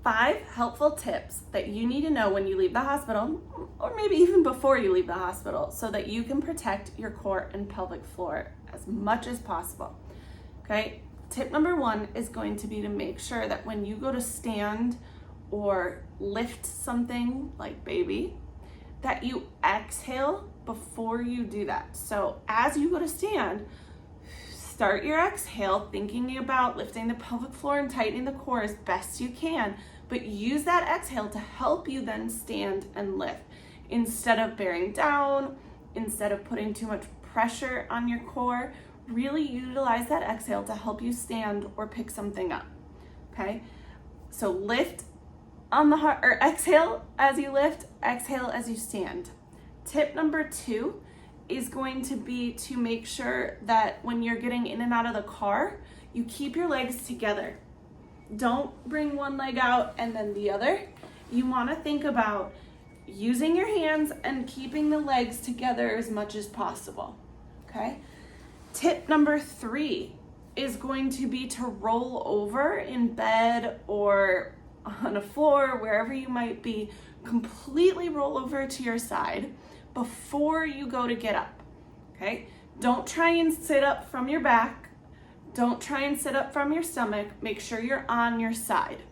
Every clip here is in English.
5 helpful tips that you need to know when you leave the hospital, or maybe even before you leave the hospital, so that you can protect your core and pelvic floor as much as possible. Okay, tip number 1 is going to be to make sure that when you go to stand or lift something like baby, that you exhale before you do that. So as you go to stand, start your exhale thinking about lifting the pelvic floor and tightening the core as best you can, but use that exhale to help you then stand and lift. Instead of bearing down, instead of putting too much pressure on your core, really utilize that exhale to help you stand or pick something up, okay? So lift on the heart, or exhale as you lift, exhale as you stand. Tip number 2 is going to be to make sure that when you're getting in and out of the car, you keep your legs together. Don't bring one leg out and then the other. You want to think about using your hands and keeping the legs together as much as possible, okay? Tip number 3 is going to be to roll over in bed or on a floor, wherever you might be, completely roll over to your side before you go to get up, okay? Don't try and sit up from your back. Don't try and sit up from your stomach. Make sure you're on your side.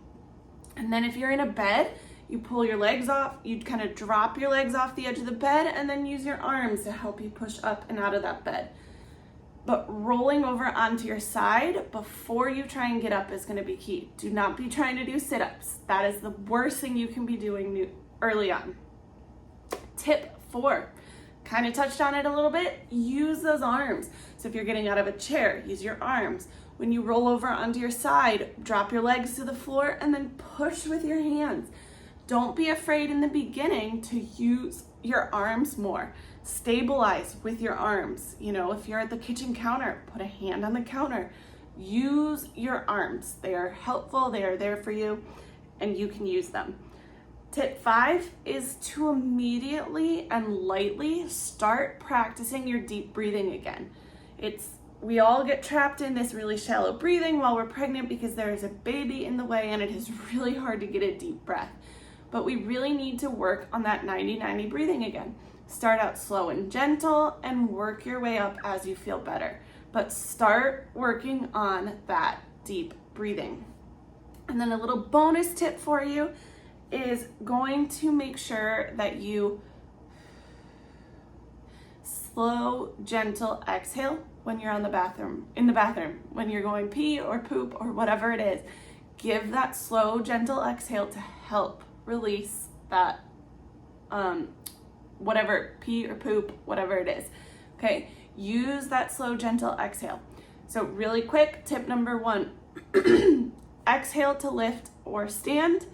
And then if you're in a bed, you pull your legs off, you kind of drop your legs off the edge of the bed and then use your arms to help you push up and out of that bed. But rolling over onto your side before you try and get up is going to be key. Do not be trying to do sit-ups. That is the worst thing you can be doing early on. Tip 4, kind of touched on it a little bit, use those arms. So if you're getting out of a chair, use your arms. When you roll over onto your side, drop your legs to the floor and then push with your hands. Don't be afraid in the beginning to use your arms more. Stabilize with your arms. You know, if you're at the kitchen counter, put a hand on the counter. Use your arms. They are helpful, they are there for you, and you can use them. Tip 5 is to immediately and lightly start practicing your deep breathing again. We all get trapped in this really shallow breathing while we're pregnant because there is a baby in the way and it is really hard to get a deep breath. But we really need to work on that 90-90 breathing again. Start out slow and gentle and work your way up as you feel better. But start working on that deep breathing. And then a little bonus tip for you is going to make sure that you slow, gentle exhale when you're in the bathroom, when you're going pee or poop or whatever it is. Give that slow, gentle exhale to help release that whatever, pee or poop, whatever it is. Okay, use that slow, gentle exhale. So really quick, tip number 1, exhale to lift or stand.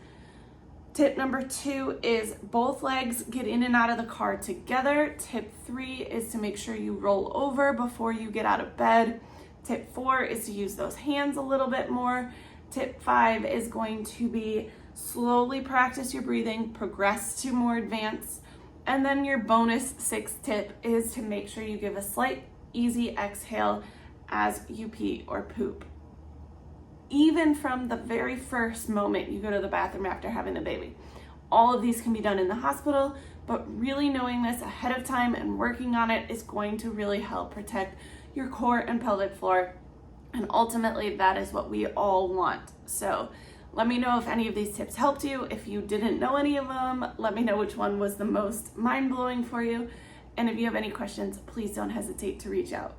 Tip number 2 is both legs get in and out of the car together. Tip 3 is to make sure you roll over before you get out of bed. Tip 4 is to use those hands a little bit more. Tip 5 is going to be slowly practice your breathing, progress to more advanced. And then your bonus 6th tip is to make sure you give a slight, easy exhale as you pee or poop. Even from the very first moment you go to the bathroom after having the baby. All of these can be done in the hospital, but really knowing this ahead of time and working on it is going to really help protect your core and pelvic floor. And ultimately, that is what we all want. So let me know if any of these tips helped you. If you didn't know any of them, let me know which one was the most mind-blowing for you. And if you have any questions, please don't hesitate to reach out.